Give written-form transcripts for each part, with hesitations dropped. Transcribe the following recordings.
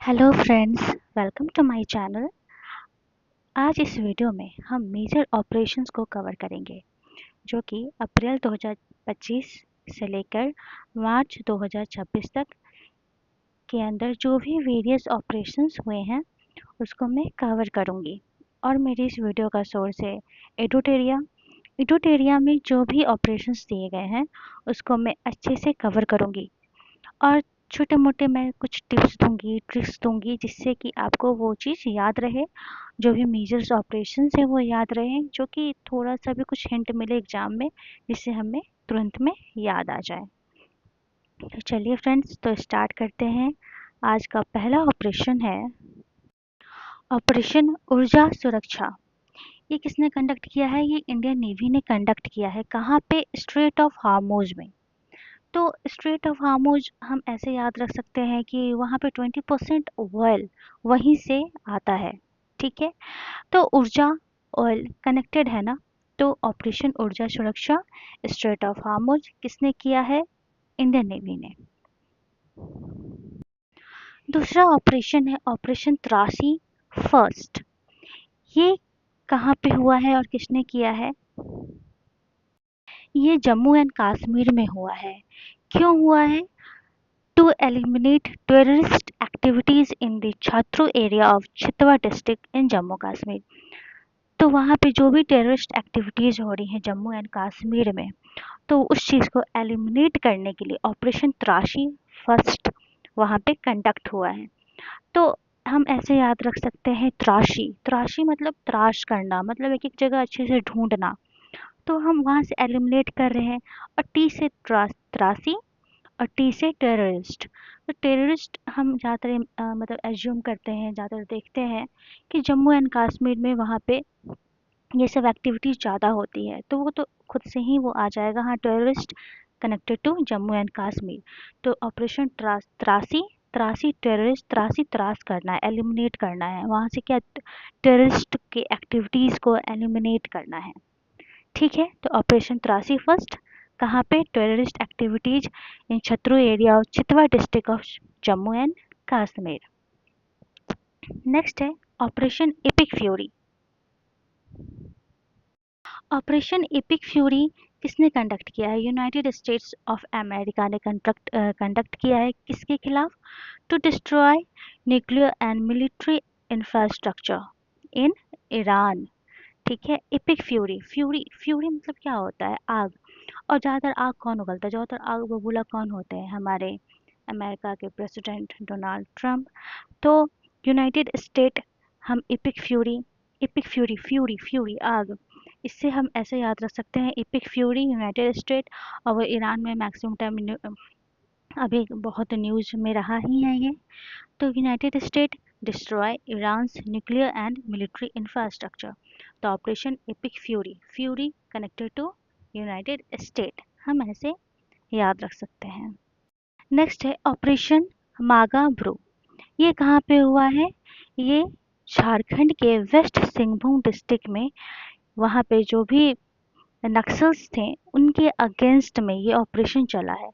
Hello friends, welcome to my channel. आज इस video में हम मेजर ऑपरेशंस को कवर करेंगे जो कि अप्रैल 2025 से लेकर मार्च 2026 तक के अंदर जो भी वेरियस ऑपरेशंस हुए हैं उसको मैं कवर करूंगी। और मेरी इस वीडियो का सोर्स है एडुटेरिया। एडुटेरिया में जो भी ऑपरेशंस दिए गए हैं उसको मैं अच्छे से कवर करूंगी और छोटे-मोटे मैं कुछ टिप्स दूँगी, ट्रिक्स दूँगी जिससे कि आपको वो चीज़ याद रहे, जो भी मेजर्स ऑपरेशंस हैं वो याद रहें, जो कि थोड़ा-सा भी कुछ हिंट मिले एग्ज़ाम में जिससे हमें तुरंत में याद आ जाए। तो चलिए फ्रेंड्स, तो स्टार्ट करते हैं। आज का पहला ऑपरेशन है ऑपरेशन ऊर्जा सुरक्षा। ये किसने कंडक्ट किया है? ये इंडियन नेवी ने कंडक्ट किया है। कहाँ पे? स्ट्रेट ऑफ हार्मोज़ में। तो स्ट्रेट ऑफ हार्मोज हम ऐसे याद रख सकते हैं कि वहाँ पे 20% ऑयल वहीं से आता है। ठीक है, तो ऊर्जा ऑयल कनेक्टेड है ना। तो ऑपरेशन ऊर्जा सुरक्षा स्ट्रेट ऑफ हार्मोज किसने किया है? इंडियन नेवी ने। दूसरा ऑपरेशन है ऑपरेशन त्रासी फर्स्ट। ये कहाँ पे हुआ है और किसने किया है? ये जम्मू एंड कश्मीर में हुआ है। क्यों हुआ है? To eliminate terrorist activities in the छात्रू area of छितवा district in Jammu Kashmir. तो वहाँ पे जो भी टेररिस्ट एक्टिविटीज़ हो रही हैं जम्मू एंड कश्मीर में, तो उस चीज़ को एलिमिनेट करने के लिए ऑपरेशन त्राशी फर्स्ट वहाँ पे कंडक्ट हुआ है। तो हम ऐसे याद रख सकते हैं त्राशी। त्राशी मतलब त्राश करना, मतलब एक एक जगह अच्छे से ढूंढना। तो हम वहाँ से एलिमिनेट कर रहे हैं। और टी से त्रासी और टी से टेररिस्ट। तो टेररिस्ट हम ज़्यादातर मतलब एज्यूम करते हैं, ज़्यादातर देखते हैं कि जम्मू एंड कश्मीर में वहाँ पे ये सब एक्टिविटीज़ ज़्यादा होती है, तो वो तो खुद से ही वो आ जाएगा। हाँ, terrorist connected to Jammu and Kashmir. तो ऑपरेशन त्रासी त्रासी टेररिस्ट, त्रासी त्रास करना है, एलिमिनेट करना है वहाँ से। क्या? टेररिस्ट के एक्टिविटीज़ को एलिमिनेट करना है। ठीक है, तो ऑपरेशन त्रासी फर्स्ट कहाँ पे? Terrorist activities in Chatroo area of चितवा district of Jammu and Kashmir. Next है operation epic fury. Operation epic fury किसने कंडक्ट किया है? यूनाइटेड स्टेट्स ऑफ अमेरिका ने कंडक्ट किया है। किसके खिलाफ? To destroy nuclear and military infrastructure in Iran. ठीक है, एपिक फ्यूरी। फ्यूरी फ्यूरी मतलब क्या होता है? आग। और ज़्यादातर आग कौन उगलता है? ज़्यादातर आग बबूला कौन होते हैं? हमारे अमेरिका के प्रेसिडेंट डोनाल्ड ट्रंप। तो यूनाइटेड स्टेट हम epic fury, epic fury fury fury आग, इससे हम ऐसे याद रख सकते हैं एपिक फ्यूरी यूनाइटेड स्टेट। और वो ईरान में मैक्सिमम टाइम अभी बहुत न्यूज़ में रहा ही है ये। तो United State destroy Iran's nuclear and military infrastructure. तो operation epic fury, fury connected to United State, हम ऐसे याद रख सकते हैं। नेक्स्ट है ऑपरेशन मागा ब्रो। ये कहाँ पे हुआ है? ये झारखंड के वेस्ट सिंहभूम डिस्ट्रिक्ट में, वहाँ पे जो भी नक्सल्स थे उनके अगेंस्ट में ये ऑपरेशन चला है।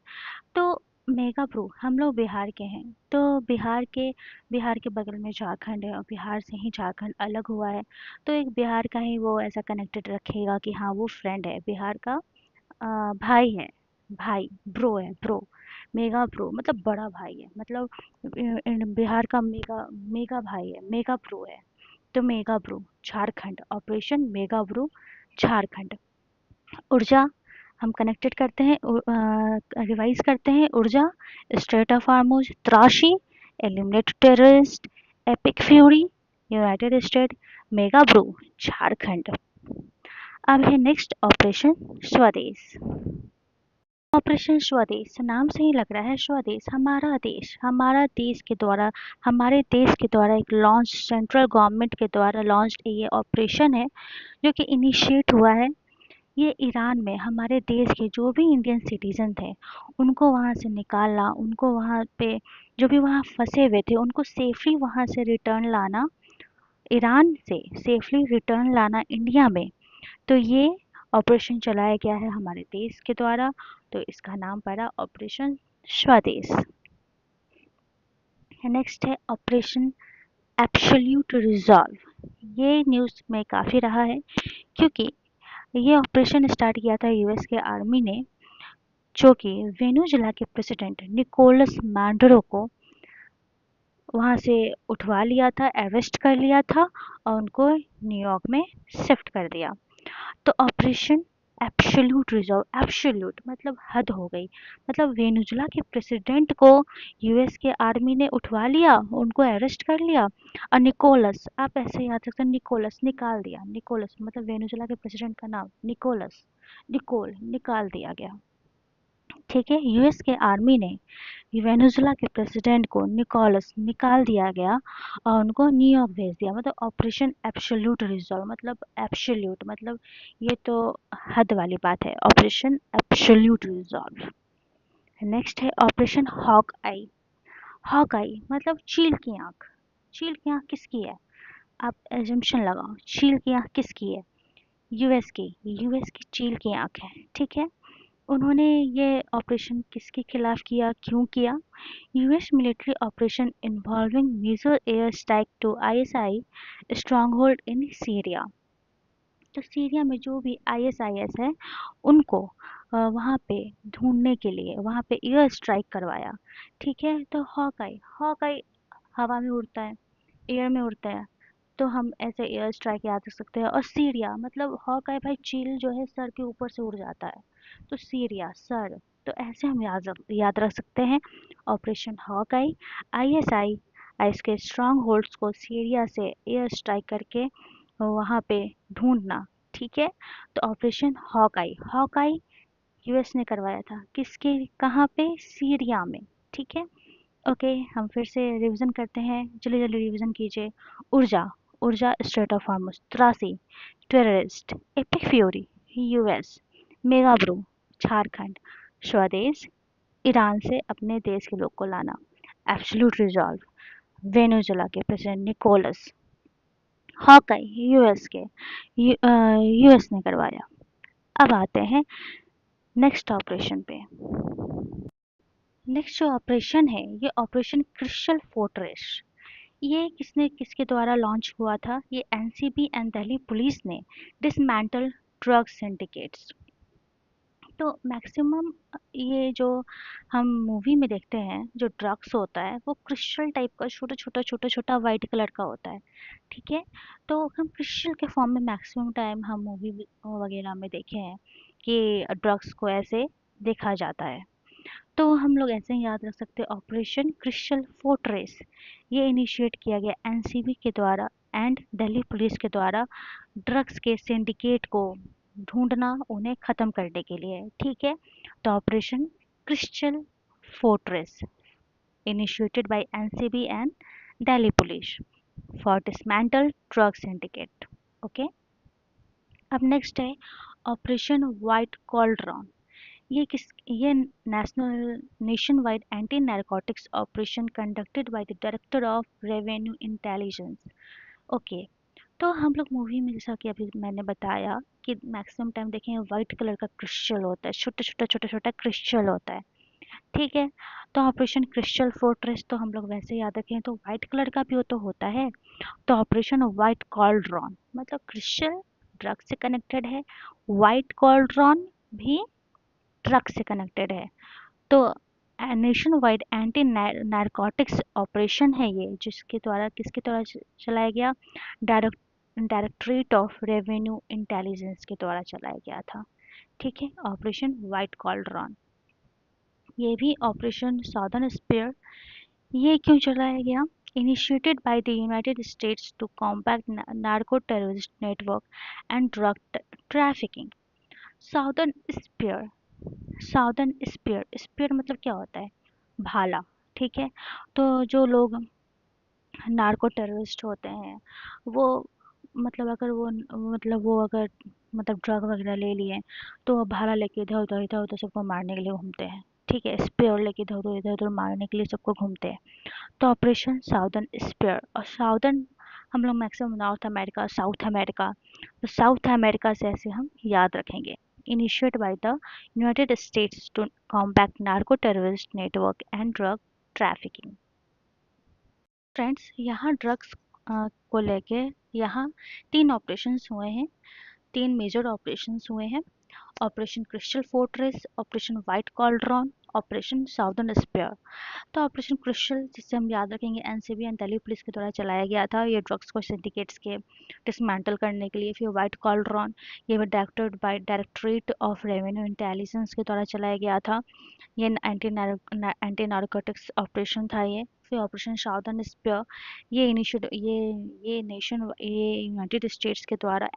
तो मेगा ब्रो, हम लोग बिहार के हैं, तो बिहार के बगल में झारखंड है और बिहार से ही झारखंड अलग हुआ है। तो एक बिहार का ही वो ऐसा कनेक्टेड रखेगा कि हाँ वो फ्रेंड है बिहार का, भाई है, भाई ब्रो है, ब्रो। मेगा ब्रो मतलब बड़ा भाई है, मतलब बिहार का मेगा मेगा भाई है, मेगा ब्रो है। तो Megaburu Jharkhand, operation Megaburu Jharkhand. Urja हम कनेक्टेड करते हैं, रिवाइज करते हैं। Urja strait of Hormuz, Trashi eliminate terrorist, epic fury United State, Megaburu Jharkhand. अब है नेक्स्ट ऑपरेशन स्वदेश। ऑपरेशन स्वदेश, नाम से ही लग रहा है स्वदेश, हमारा देश। हमारे देश के द्वारा एक लॉन्च, सेंट्रल गवर्नमेंट के द्वारा लॉन्च ये ऑपरेशन है जो कि इनिशिएट हुआ है। ये ईरान में हमारे देश के जो भी इंडियन सिटीजन थे उनको वहाँ से निकालना, उनको वहाँ पे जो भी वहाँ फंसे हुए थे उनको सेफली वहाँ से रिटर्न लाना, ईरान से सेफली रिटर्न लाना इंडिया में। तो ये ऑपरेशन चलाया गया है हमारे देश के द्वारा। तो इसका नाम पड़ा ऑपरेशन स्वदेश। नेक्स्ट है ऑपरेशन एब्सोल्यूट रिजॉल्व। ये न्यूज़ में काफ़ी रहा है क्योंकि ये ऑपरेशन स्टार्ट किया था यूएस के आर्मी ने, जो कि वेनेजुएला के प्रेसिडेंट निकोलस मैडुरो को वहाँ से उठवा लिया था, अरेस्ट कर लिया था और उनको न्यूयॉर्क में शिफ्ट कर दिया। तो ऑपरेशन एब्सोल्यूट रिजॉल्व, एब्सोल्यूट मतलब हद हो गई, मतलब वेनेजुएला के प्रेसिडेंट को यूएस के आर्मी ने उठवा लिया, उनको अरेस्ट कर लिया और निकोलस, आप ऐसे याद रख सकते हैं, निकोलस निकाल दिया, निकोलस मतलब वेनेजुएला के प्रेसिडेंट का नाम निकोलस, निकोल निकाल दिया गया। ठीक है, यूएस के आर्मी ने वेनेजुएला के प्रेसिडेंट को निकोलस निकाल दिया गया और उनको न्यूयॉर्क भेज दिया। मतलब ऑपरेशन एब्सोल्यूट रिजॉल्व मतलब एब्सोल्यूट मतलब ये तो हद वाली बात है, ऑपरेशन एब्सोल्यूट रिजॉल्व। नेक्स्ट है ऑपरेशन हॉक आई। हॉक आई मतलब चील की आंख। चील की आंख किसकी है? आप एजम्पशन लगाओ, चील की आंख किसकी है? यूएस की, यूएस की चील की आंख है। ठीक है, उन्होंने ये ऑपरेशन किसके खिलाफ किया, क्यों किया? US military operation involving major air strike to ISI stronghold in Syria. तो सीरिया में जो भी आईएसआईएस है उनको वहाँ पे ढूंढने के लिए वहाँ पे एयर स्ट्राइक करवाया। ठीक है, तो हॉकाई, हॉकाई हवा में उड़ता है, एयर में उड़ता है, तो हम ऐसे एयर स्ट्राइक याद रख सकते हैं। और सीरिया मतलब हॉकाई भाई चील जो है सर के ऊपर से उड़ जाता है, तो सीरिया सर, तो ऐसे हम याद रख सकते हैं ऑपरेशन हॉकाई। आईएसआई आइस के स्ट्रॉन्ग होल्ड्स को सीरिया से एयर स्ट्राइक करके वहाँ पे ढूंढना। ठीक है, तो ऑपरेशन हॉकाई, हॉकाई यूएस ने करवाया था, किसके कहाँ पे? सीरिया में। ठीक है, ओके, हम फिर से रिवीजन करते हैं, जल्दी जल्दी रिवीजन कीजिए। Urja, Urja strait of Hormuz, Trashi, terrorist, epic fury US, Megaburu Jharkhand, Swadesh Iran से अपने देश के लोग को लाना, एब्सोल्यूट रिजॉल्व वेनेजुएला के प्रेसिडेंट निकोलस, हॉकाई यूएस के यूएस ने करवाया। अब आते हैं नेक्स्ट ऑपरेशन पे। नेक्स्ट जो ऑपरेशन है ये ऑपरेशन क्रिस्टल फोर्ट्रेस। ये किसके द्वारा लॉन्च हुआ था? ये एनसीबी एंड दिल्ली पुलिस ने डिसमेंटल ड्रग सिंडिकेट्स। तो मैक्सिमम ये जो हम मूवी में देखते हैं जो ड्रग्स होता है वो क्रिस्टल टाइप का छोटा छोटा वाइट कलर का होता है। ठीक है, तो हम क्रिस्टल के फॉर्म में मैक्सिमम टाइम हम मूवी वगैरह में देखे हैं कि ड्रग्स को ऐसे देखा जाता है। तो हम लोग ऐसे ही याद रख सकते हैं ऑपरेशन क्रिस्टल फोर्ट्रेस। ये इनिशिएट किया गया एनसीबी के द्वारा एंड दिल्ली पुलिस के द्वारा ड्रग्स के सिंडिकेट को ढूंढना, उन्हें ख़त्म करने के लिए। ठीक है, तो operation crystal fortress initiated by NCB and Delhi police for dismantle drug syndicate. Okay, अब नेक्स्ट है ऑपरेशन व्हाइट कॉलड्रॉन। ये national nation wide anti narcotics operation conducted by the director of revenue intelligence. Okay, तो हम लोग मूवी में जैसा कि अभी मैंने बताया कि मैक्सिमम टाइम देखें वाइट कलर का क्रिस्टल होता है, छोटा छोटा क्रिस्टल होता है। ठीक है, तो ऑपरेशन क्रिस्टल फोर्ट्रेस तो हम लोग वैसे याद रखें तो वाइट कलर का भी तो होता है। तो ऑपरेशन वाइट कॉलड्रॉन मतलब क्रिस्टल ड्रग से कनेक्टेड है, वाइट कॉलड्रॉन भी ड्रग से कनेक्टेड है। तो nation wide anti narcotics operation है ये, जिसके द्वारा किसके द्वारा चलाया गया? डायरेक्टरेट ऑफ रेवेन्यू इंटेलिजेंस के द्वारा चलाया गया था। ठीक है, ऑपरेशन वाइट कॉलड्रॉन। ये भी ऑपरेशन साउदर्न स्पेयर, ये क्यों चलाया गया? Initiated by the United States to combat narco terrorist network and drug trafficking. Southern spear, southern spear, spear मतलब क्या होता है? भाला। ठीक है, तो जो लोग नार्को टेररिस्ट होते हैं वो मतलब ड्रग वगैरह ले लिए तो वो भाला लेके इधर उधर सबको मारने के लिए घूमते हैं। ठीक है, स्पेयर लेके इधर उधर मारने के लिए सबको घूमते हैं। तो ऑपरेशन साउदर्न स्पेयर, और साउदर्न हम लोग maximum North America, South America, तो साउथ अमेरिका से ऐसे हम याद रखेंगे। Initiate by the United States to combat narco terrorist network and drug trafficking. Friends यहाँ ड्रग्स को लेके यहाँ 3 ऑपरेशंस हुए हैं, 3 मेजर ऑपरेशंस हुए हैं। Operation crystal fortress, operation white cauldron, operation southern spear. तो ऑपरेशन क्रिस्टल, जिससे हम याद रखेंगे एनसीबी एंड दिल्ली पुलिस के द्वारा चलाया गया था, ये ड्रग्स को सिंडिकेट्स के डिसमेंटल करने के लिए। फिर व्हाइट कॉल्ड्रॉन, ये भी directed by directorate of revenue intelligence के द्वारा चलाया गया था। ये एंटी नारकोटिक्स ऑपरेशन था ये। फिर ऑपरेशन साउदर्न स्पेयर, ये इनिशिएट ये यूनाइटेड स्टेट्स के द्वारा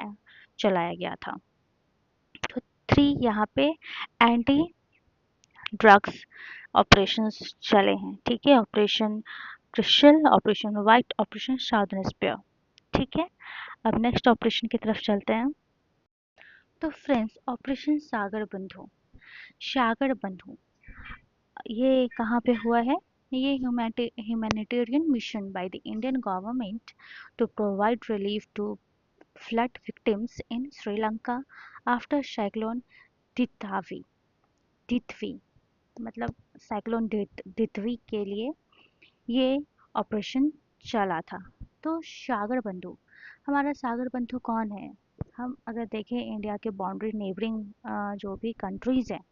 चलाया गया था। तो 3 यहाँ पे एंटी ड्रग्स ऑपरेशंस चले हैं, ठीक है। Operation crystal, operation white, operation southern spear, ठीक है। अब नेक्स्ट ऑपरेशन की तरफ चलते हैं। तो फ्रेंड्स, ऑपरेशन सागर बंधु ये कहाँ पे हुआ है? ये humanitarian mission by the Indian government to provide relief to flood victims in Sri Lanka after cyclone Titvi तितवी मतलब साइक्लोन तितवी के लिए ये ऑपरेशन चला था। तो सागर बंधु, हमारा सागर बंधु कौन है? हम अगर देखें इंडिया के बाउंड्री नेबरिंग जो भी कंट्रीज़ हैं,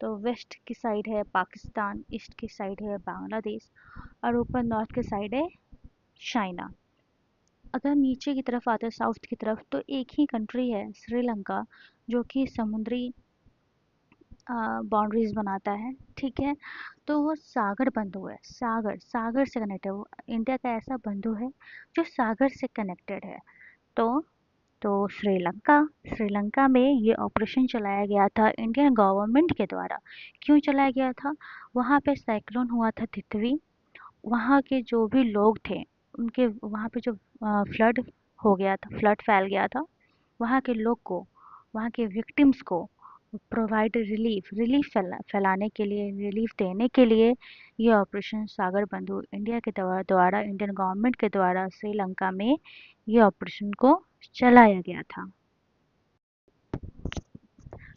तो वेस्ट की साइड है पाकिस्तान, ईस्ट की साइड है बांग्लादेश और ऊपर नॉर्थ की साइड है चाइना। अगर नीचे की तरफ आते हैं साउथ की तरफ, तो एक ही कंट्री है श्रीलंका, जो कि समुद्री बाउंड्रीज बनाता है, ठीक है। तो वो सागर बंधु है, सागर सागर से कनेक्टेड है। वो इंडिया का ऐसा बंधु है जो सागर से कनेक्टेड है। तो श्रीलंका श्रीलंका में ये ऑपरेशन चलाया गया था इंडियन गवर्नमेंट के द्वारा। क्यों चलाया गया था? वहाँ पे साइक्लोन हुआ था तितवी, वहाँ के जो भी लोग थे उनके वहाँ पे जो फ्लड हो गया था, फ्लड फैल गया था, वहाँ के लोग को, वहाँ के विक्टिम्स को प्रोवाइड रिलीफ फैलाने के लिए, रिलीफ देने के लिए ये ऑपरेशन सागर बंधु इंडिया के द्वारा इंडियन गवर्नमेंट के द्वारा श्रीलंका में ये ऑपरेशन को चलाया गया था।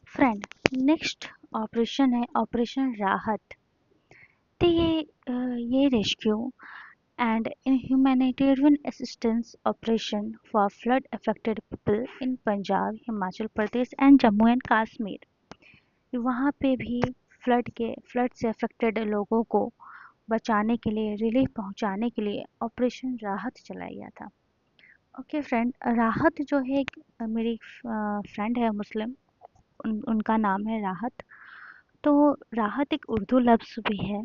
फ्रेंड, नेक्स्ट ऑपरेशन है ऑपरेशन राहत। तो ये rescue and in humanitarian assistance operation for flood affected people in Punjab, Himachal Pradesh and Jammu and Kashmir. वहाँ पे भी फ्लड से अफेक्टेड लोगों को बचाने के लिए, रिलीफ पहुँचाने के लिए ऑपरेशन राहत चलाया गया था। ओके फ्रेंड, राहत जो है मेरी फ्रेंड है मुस्लिम, उनका नाम है राहत। तो राहत एक उर्दू लफ्ज़ भी है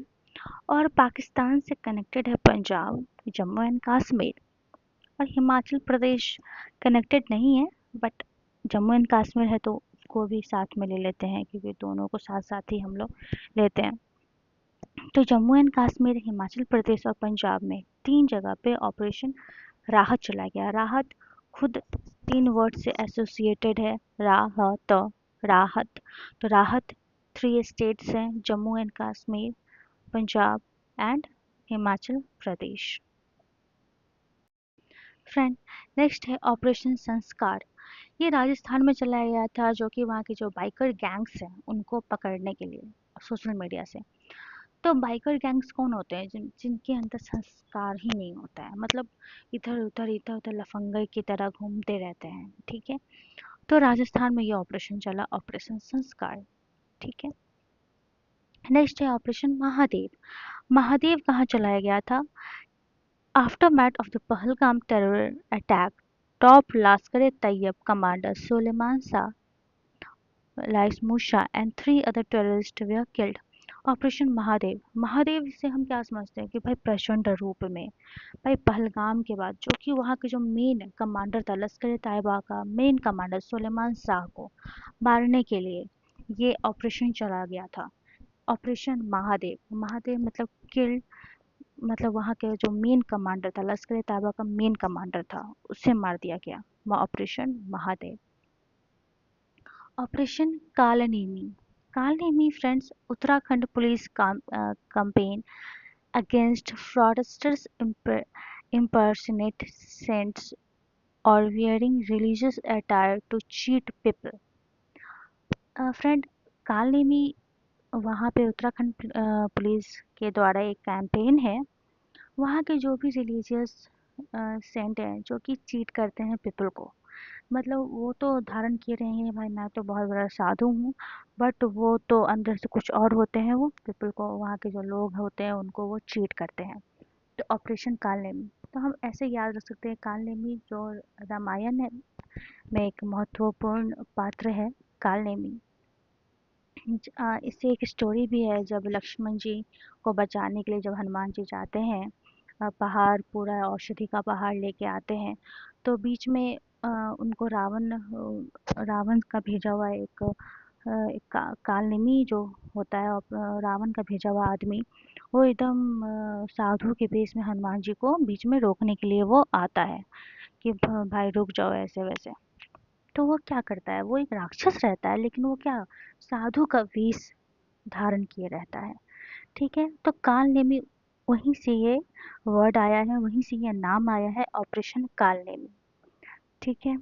और पाकिस्तान से कनेक्टेड है पंजाब, जम्मू एंड कश्मीर और हिमाचल प्रदेश कनेक्टेड नहीं है, बट जम्मू एंड कश्मीर है तो उसको भी साथ में ले लेते हैं, क्योंकि दोनों को साथ साथ ही हम लोग लेते हैं। तो जम्मू एंड कश्मीर, हिमाचल प्रदेश और पंजाब में 3 जगह पे ऑपरेशन राहत चला गया। राहत खुद 3 वर्ड से एसोसिएटेड है, राहत। तो राहत 3 स्टेट्स हैं, Jammu and Kashmir, Punjab and Himachal Pradesh. Friend, next है ऑपरेशन संस्कार। ये राजस्थान में चलाया गया था, जो कि वहाँ के जो बाइकर गैंग्स हैं उनको पकड़ने के लिए सोशल मीडिया से। तो बाइकर गैंग्स कौन होते हैं? जिनके अंदर संस्कार ही नहीं होता है, मतलब इधर उधर लफंगे की तरह घूमते रहते हैं, ठीक है। तो राजस्थान में ये ऑपरेशन चला, ऑपरेशन संस्कार, ठीक है। नेक्स्ट है ऑपरेशन महादेव। महादेव कहाँ चलाया गया था? Aftermath of the Pahalgam terror attack, top Lashkar-e-Taiba commander Suleiman Shah, Lais Musa and 3 other terrorists were killed. Operation Mahadev. Mahadev से हम क्या समझते हैं कि भाई प्रचंड रूप में, भाई पहलगाम के बाद जो कि वहाँ के जो मेन कमांडर था, लश्कर तैयबा का मेन कमांडर सुलेमान शाह को मारने के लिए ये ऑपरेशन चला गया था, ऑपरेशन महादेव। महादेव मतलब किल, मतलब वहाँ के जो मेन कमांडर था, लश्कर तैयबा का मेन कमांडर था, उसे मार दिया गया, operation Mahadev. Operation Kalanemi. Kalanemi friends, Uttarakhand police campaign against fraudsters impersonate saints or wearing religious attire to cheat people। Friend, Kalanemi वहाँ पे उत्तराखंड पुलिस के द्वारा एक कैंपेन है वहाँ के जो भी रिलीजियस सेंट हैं जो कि चीट करते हैं पीपल को, मतलब वो तो धारण किए रहे हैं भाई मैं तो बहुत बड़ा साधु हूँ, बट वो तो अंदर से कुछ और होते हैं, वो पीपल को, वहाँ के जो लोग होते हैं उनको वो चीट करते हैं। तो ऑपरेशन कालनेमी, तो हम ऐसे याद रख सकते हैं कालनेमी जो रामायण में एक महत्वपूर्ण पात्र है कालनेमी। इससे एक स्टोरी भी है, जब लक्ष्मण जी को बचाने के लिए जब हनुमान जी जाते हैं, पहाड़ पूरा औषधि का पहाड़ लेके आते हैं, तो बीच में उनको रावण का भेजा हुआ एक कालनेमी जो होता है, रावण का भेजा हुआ आदमी, वो एकदम साधु के वेश में हनुमान जी को बीच में रोकने के लिए वो आता है कि भाई रुक जाओ ऐसे वैसे। तो वो क्या करता है, वो एक राक्षस रहता है लेकिन वो क्या, साधु का वेश धारण किए रहता है। ठीक है, तो काल नेमी, वहीं से ये वर्ड आया है, वहीं से ये नाम आया है ऑपरेशन काल नेमी। ठीक है,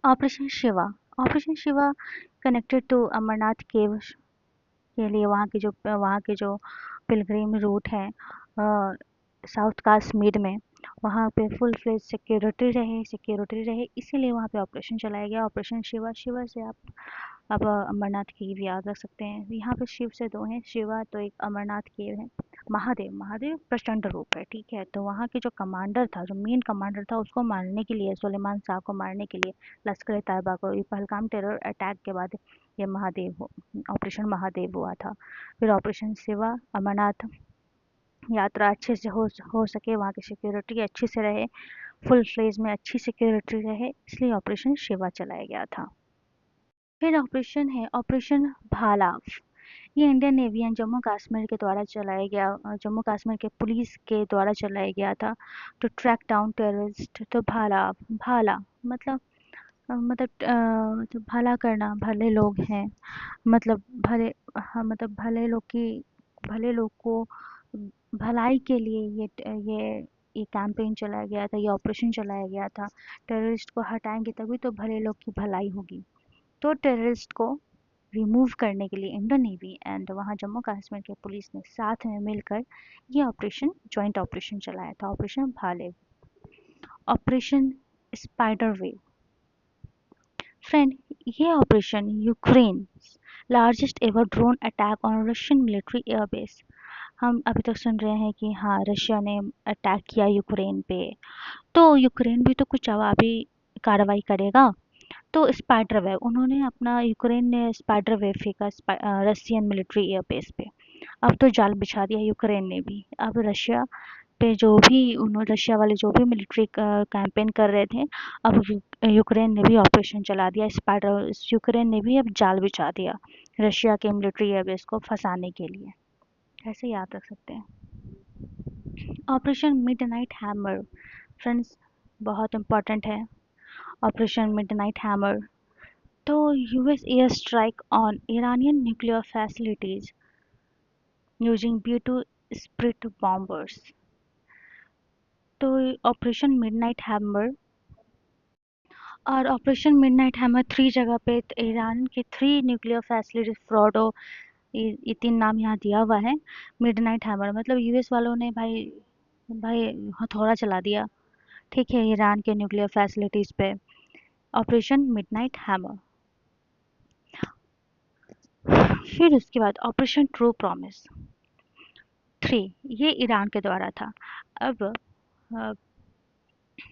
operation Shiva, operation Shiva connected to Amarnath cave के लिए, वहाँ के जो पिलग्रिम रूट है साउथ कश्मीर में, वहाँ पे फुल फ्लेज सिक्योरिटी रहे, इसीलिए वहाँ पे ऑपरेशन चलाया गया, ऑपरेशन शिवा। शिवा से आप अमरनाथ की भी याद रख सकते हैं। यहाँ पे शिव से दो हैं, शिवा तो एक अमरनाथ केव है। महादेव प्रचंड रूप है, ठीक है। तो वहाँ के जो कमांडर था, जो मेन कमांडर था, उसको मारने के लिए, सुलेमान शाह को मारने के लिए, लश्कर तैयबा को, ये पहलगाम टेरर अटैक के बाद ये ऑपरेशन महादेव हुआ था। फिर ऑपरेशन शिवा, अमरनाथ यात्रा अच्छे से हो सके, वहाँ की सिक्योरिटी अच्छे से रहे, फुल फ्लेज में अच्छी सिक्योरिटी रहे, इसलिए ऑपरेशन शिवा चलाया गया था। फिर ऑपरेशन है ऑपरेशन भालाव। ये Indian navy and Jammu Kashmir के द्वारा चलाया गया, जम्मू कश्मीर के पुलिस के द्वारा चलाया गया था, टू ट्रैक डाउन टेररिस्ट। तो भाला मतलब मतलब भला करना, भले लोग हैं, मतलब भले, हाँ, मतलब भले लोग को भलाई के लिए ये कैंपेन चलाया गया था, ये ऑपरेशन चलाया गया था। टेररिस्ट को हटाएंगे तभी तो भले लोग की भलाई होगी। तो टेररिस्ट को रिमूव करने के लिए इंडियन नेवी एंड वहाँ जम्मू कश्मीर के पुलिस ने साथ में मिलकर ये ऑपरेशन, जॉइंट ऑपरेशन चलाया था, ऑपरेशन भाले। ऑपरेशन स्पाइडर वेव, फ्रेंड, ये operation Ukraine largest ever drone attack on Russian military airbase. हम अभी तक सुन रहे हैं कि हाँ रशिया ने अटैक किया यूक्रेन पे, तो यूक्रेन भी तो कुछ जवाबी कार्रवाई करेगा। तो स्पाइडर वेव, उन्होंने अपना, यूक्रेन ने स्पाइडर वेव फेंका रशियन मिलिट्री एयरबेस पे। अब तो जाल बिछा दिया यूक्रेन ने भी। अब रशिया पे जो भी उन्होंने, रशिया वाले जो भी मिलिट्री कैंपेन कर रहे थे, अब यूक्रेन ने भी ऑपरेशन चला दिया, स्पाइडर, यूक्रेन ने भी अब जाल बिछा दिया रशिया के मिलिट्री एयरबेस को फंसाने के लिए। ऐसे याद रख सकते हैं। ऑपरेशन मिडनाइट हैमर, फ्रेंड्स, बहुत इंपॉर्टेंट है ऑपरेशन मिडनाइट हैमर। तो US air strike on Iranian nuclear facilities using B-2 Spirit bombers। तो ऑपरेशन मिडनाइट हैमर, और ऑपरेशन मिडनाइट हैमर 3 जगह पे ईरान के 3 न्यूक्लियर फैसिलिटीज, फ्रॉडो, ये 3 नाम यहाँ दिया हुआ है। मिडनाइट हैमर मतलब यूएस वालों ने भाई भाई हथौड़ा चला दिया, ठीक है, ईरान के न्यूक्लियर फैसिलिटीज पे, ऑपरेशन मिडनाइट हैमर। फिर उसके बाद ऑपरेशन ट्रू प्रॉमिस 3, ये ईरान के द्वारा था। अब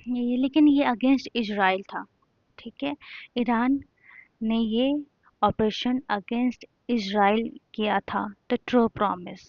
लेकिन ये अगेंस्ट इजराइल था, ठीक है। ईरान ने ये ऑपरेशन अगेंस्ट इजराइल किया था, द ट्रू प्रॉमिस।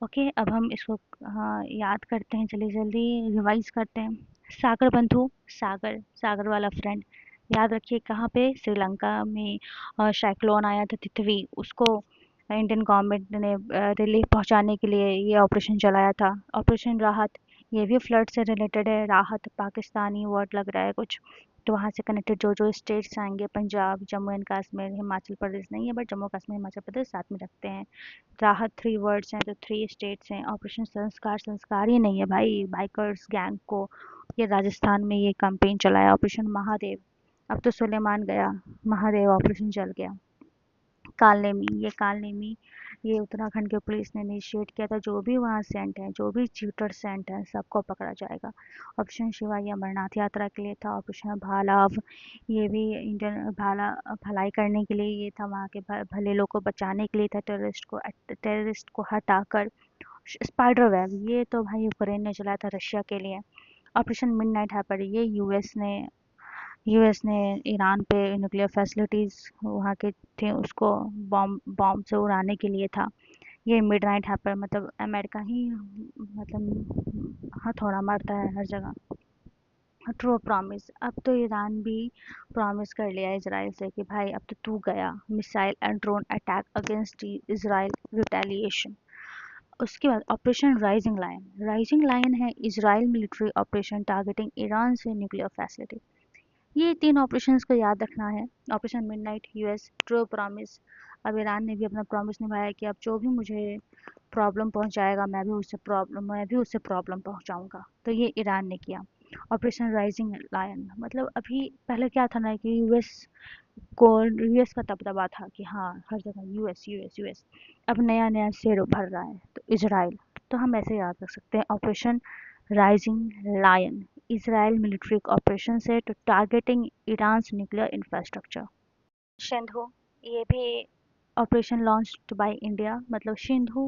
ओके, अब हम इसको हाँ याद करते हैं, जल्दी जल्दी रिवाइज करते हैं। सागर बंधु, सागर वाला फ्रेंड, याद रखिए कहाँ पे, श्रीलंका में साइक्लोन आया था तितली, उसको इंडियन गवर्नमेंट ने रिलीफ पहुंचाने के लिए ये ऑपरेशन चलाया था। ऑपरेशन राहत, ये भी फ्लड से रिलेटेड है, राहत पाकिस्तानी वर्ड लग रहा है कुछ, तो वहाँ से कनेक्टेड जो जो स्टेट्स आएंगे, पंजाब, जम्मू एंड कश्मीर, हिमाचल प्रदेश नहीं है बट जम्मू कश्मीर हिमाचल प्रदेश साथ में रखते हैं। राहत 3 वर्ड्स हैं तो 3 स्टेट्स हैं। ऑपरेशन संस्कार, संस्कार ही नहीं है भाई, बाइकर्स गैंग को, ये राजस्थान में ये कैंपेन चलाया। ऑपरेशन महादेव, अब तो सुलेमान गया, महादेव ऑपरेशन चल गया। कालनेमी, ये कालनेमी ये उत्तराखंड के पुलिस ने इनिशिएट किया था। जो भी वहाँ सेंट हैं, जो भी चीटर सेंट हैं, सबको पकड़ा जाएगा। ऑपरेशन शिवा ये अमरनाथ यात्रा के लिए था। ऑपरेशन भालाव ये भी इंडियन भलाई करने के लिए ये था, वहाँ के भले लोग को बचाने के लिए था। टेररिस्ट को हटाकर स्पाइडर वेब ये तो भाई यूक्रेन ने चलाया था रशिया के लिए। ऑपरेशन मिडनाइट हैपर ये यूएस ने ईरान पे न्यूक्लियर फैसिलिटीज़ वहाँ के थे उसको बॉम्ब बॉम्ब से उड़ाने के लिए था। ये मिडनाइट हैपर मतलब अमेरिका ही मतलब हथौड़ा मारता है हर जगह। ट्रू प्रॉमिस अब तो ईरान भी प्रॉमिस कर लिया है इसराइल से कि भाई अब तो तू गया। Missile and drone attack against Israel retaliation. उसके बाद ऑपरेशन राइजिंग लायन है Israel military operation targeting Iran से न्यूक्लियर फैसिलिटी। ये 3 ऑपरेशंस को याद रखना है। Operation midnight US true promise. अब ईरान ने भी अपना प्रॉमिस निभाया कि अब जो भी मुझे प्रॉब्लम पहुंचाएगा मैं भी उससे प्रॉब्लम पहुंचाऊंगा। तो ये ईरान ने किया। ऑपरेशन राइजिंग लायन मतलब अभी पहले क्या था ना कि यूएस का दबदबा था कि हाँ हर जगह यूएस यूएस यूएस। अब नया नया शेर उभर रहा है तो इजराइल। तो हम ऐसे याद रख सकते हैं operation rising lion Israel military operation से to targeting Iran's nuclear infrastructure। Sindhu ये भी ऑपरेशन लॉन्च्ड बाय इंडिया मतलब सिंधु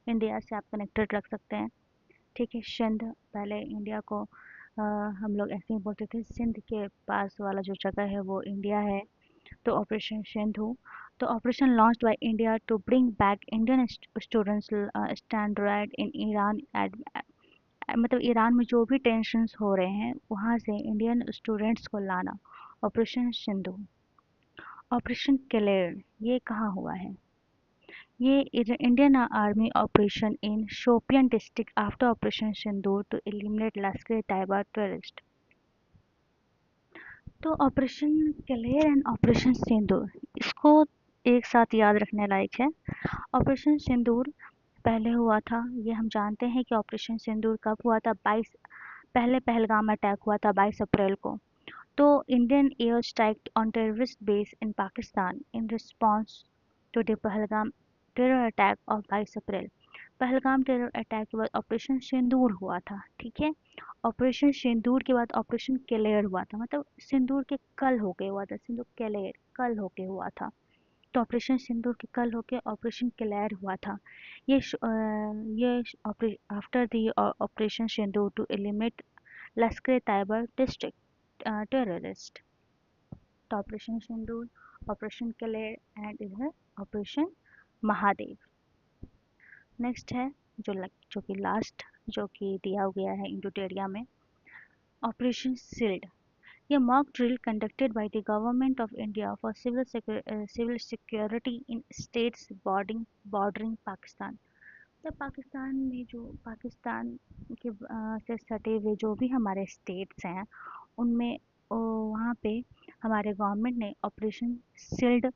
इंडिया से आप कनेक्टेड रख सकते हैं। ठीक है सिंध पहले इंडिया को हम लोग ऐसे ही बोलते थे सिंध के पास वाला जो जगह है वो इंडिया है। तो ऑपरेशन सिंधु तो operation launched by India to bring back Indian students standard in Iran मतलब ईरान में जो भी टेंशन्स हो रहे हैं वहाँ से इंडियन स्टूडेंट्स को लाना। ऑपरेशन सिंधु। ऑपरेशन क्लेयर ये कहाँ हुआ है? ये Indian army operation in Shopian district after operation Sindoor to eliminate Lashkar Taiba terrorist. तो operation Keller and operation Sindoor इसको एक साथ याद रखने लायक है। ऑपरेशन सिंदूर पहले हुआ था ये हम जानते हैं कि ऑपरेशन सिंदूर कब हुआ था 22 पहले पहलगाम अटैक हुआ था 22 अप्रैल को। तो Indian air strike on terrorist base in Pakistan in response to the Pahalgam terror attack of 22 April. Pahalgam terror attack के बाद ऑपरेशन सिंदूर हुआ था। ठीक है ऑपरेशन सिंदूर के बाद ऑपरेशन क्लेयर हुआ था मतलब सिंदूर के कल होके हुआ था सिंदूर क्लेयर कल होके हुआ था। तो ऑपरेशन सिंदूर के कल होके ऑपरेशन क्लेयर हुआ था। ये after the operation Sindoor to eliminate Lashkar Taiba district terrorist. तो operation Sindoor operation Keller and इधर ऑपरेशन महादेव। नेक्स्ट है जो कि लास्ट जो कि दिया गया है इंडोटेरिया में ऑपरेशन सील्ड। ये mock drill conducted by the government of India for civil security in states bordering Pakistan. तो पाकिस्तान में जो पाकिस्तान के से सटे हुए जो भी हमारे स्टेट्स हैं उनमें वहाँ पे हमारे गवर्नमेंट ने ऑपरेशन सील्ड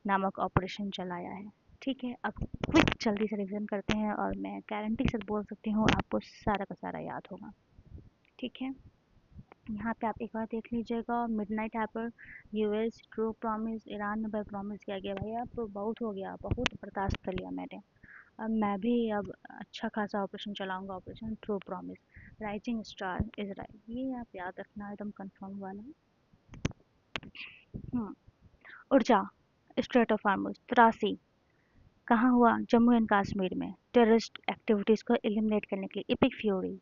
नामक ऑपरेशन चलाया है। ठीक है अब क्विक जल्दी से रिवीजन करते हैं और मैं गारंटी से बोल सकती हूँ आपको सारा का सारा याद होगा। ठीक है यहाँ पे आप एक बार देख लीजिएगा midnight hammer US true promise Iran में भाई प्रॉमिस किया गया भाई अब बहुत हो गया बहुत बर्दाश्त कर लिया मैंने। अब मैं भी अब अच्छा खासा ऑपरेशन चलाऊंगा operation true promise rising star Israel ये आप याद रखना एकदम कंफर्म वाला। ऊर्जा स्ट्रेट ऑफ हार्मुज 83 कहाँ हुआ जम्मू एंड कश्मीर में टेररिस्ट एक्टिविटीज़ को एलिमिनेट करने के लिए एपिक फ्यूरी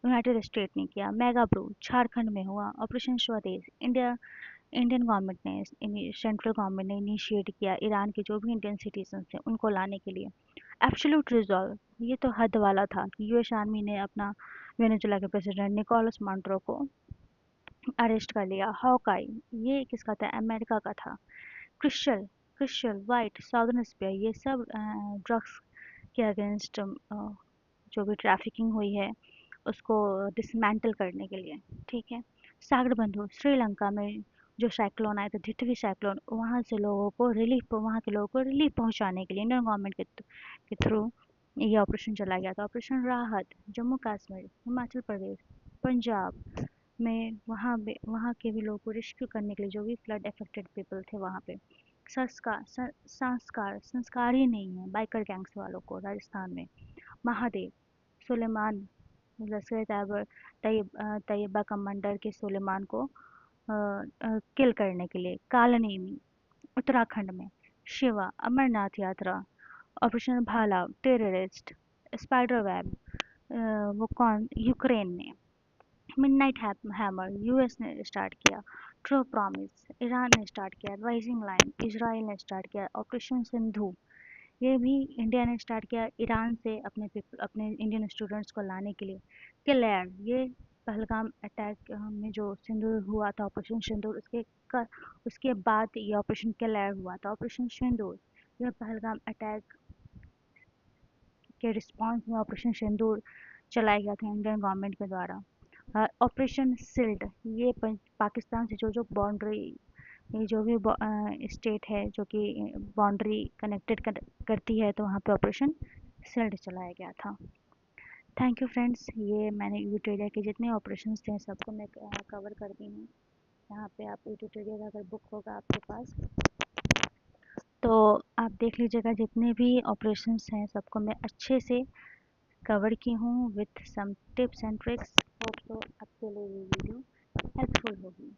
यूनाइटेड स्टेट ने किया। मेगा ब्रू झारखंड में हुआ। ऑपरेशन स्वदेश इंडियन गवर्नमेंट ने सेंट्रल गवर्नमेंट ने इनिशिएट किया ईरान के जो भी इंडियन सिटीजन थे उनको लाने के लिए। एब्सोल्यूट रिजॉल्व ये तो हद वाला था कि यूएस आर्मी ने अपना वेनेजुला के प्रेसिडेंट निकोलस मांड्रो को अरेस्ट कर लिया। हॉकाई ये किसका था अमेरिका का था। Crystal crystal white southern spear ये सब ड्रग्स के अगेंस्ट जो भी ट्रैफिकिंग हुई है उसको डिसमेंटल करने के लिए। ठीक है सागर बंधु श्रीलंका में जो साइक्लोन आया था टिटवी साइक्लोन वहाँ से लोगों को रिलीफ वहाँ के लोगों को रिलीफ पहुँचाने के लिए इंडियन गवर्नमेंट के थ्रू ये ऑपरेशन चलाया गया था। ऑपरेशन राहत जम्मू कश्मीर हिमाचल प्रदेश पंजाब में वहाँ के भी लोगों को रेस्क्यू करने के लिए जो भी फ्लड अफेक्टेड पीपल थे वहाँ पे संस्कार ही नहीं है बाइकर गैंग्स वालों को राजस्थान में। महादेव, सुलेमान, लश्कर तैयबा कमांडर के सुलेमान को किल करने के लिए। कालनेमी, उत्तराखंड में। शिवा, अमरनाथ यात्रा। ऑपरेशन भाला, टेररिस्ट। स्पाइडर वेब, वो कौन, यूक्रेन ने। मिडनाइट हैमर, यूएस ने स्टार्ट किया। ट्रू प्रॉमिस, ईरान ने स्टार्ट किया। राइजिंग लाइन, इजराइल ने स्टार्ट किया। ऑपरेशन सिंधु, ये भी इंडिया ने स्टार्ट किया ईरान से अपने इंडियन स्टूडेंट्स को लाने के लिए। किलेर, ये पहलगाम अटैक में जो सिंदूर हुआ था, ऑपरेशन सिंदूर, उसके बाद ये ऑपरेशन किलेर हुआ था। ऑपरेशन सिंदूर, यह पहलगाम अटैक के रिस्पांस में ऑपरेशन सिंदूर चलाया गया था इंडियन गवर्नमेंट के द्वारा। ऑपरेशन सिल्ड, ये पाकिस्तान से जो बाउंड्री, ये जो भी स्टेट है जो कि बाउंड्री कनेक्टेड करती है, तो वहाँ पे ऑपरेशन सिल्ड चलाया गया था। थैंक यू फ्रेंड्स, ये मैंने ई ट्यूटोरियल के जितने ऑपरेशंस थे सबको मैं कवर कर दी हूँ। यहाँ पे आप ई ट्यूटोरियल अगर बुक होगा आपके पास तो आप देख लीजिएगा, जितने भी ऑपरेशंस हैं सबको मैं अच्छे से कवर की हूँ with some tips and tricks. Hope so आपके लिए ये वीडियो हेल्पफुल होगी।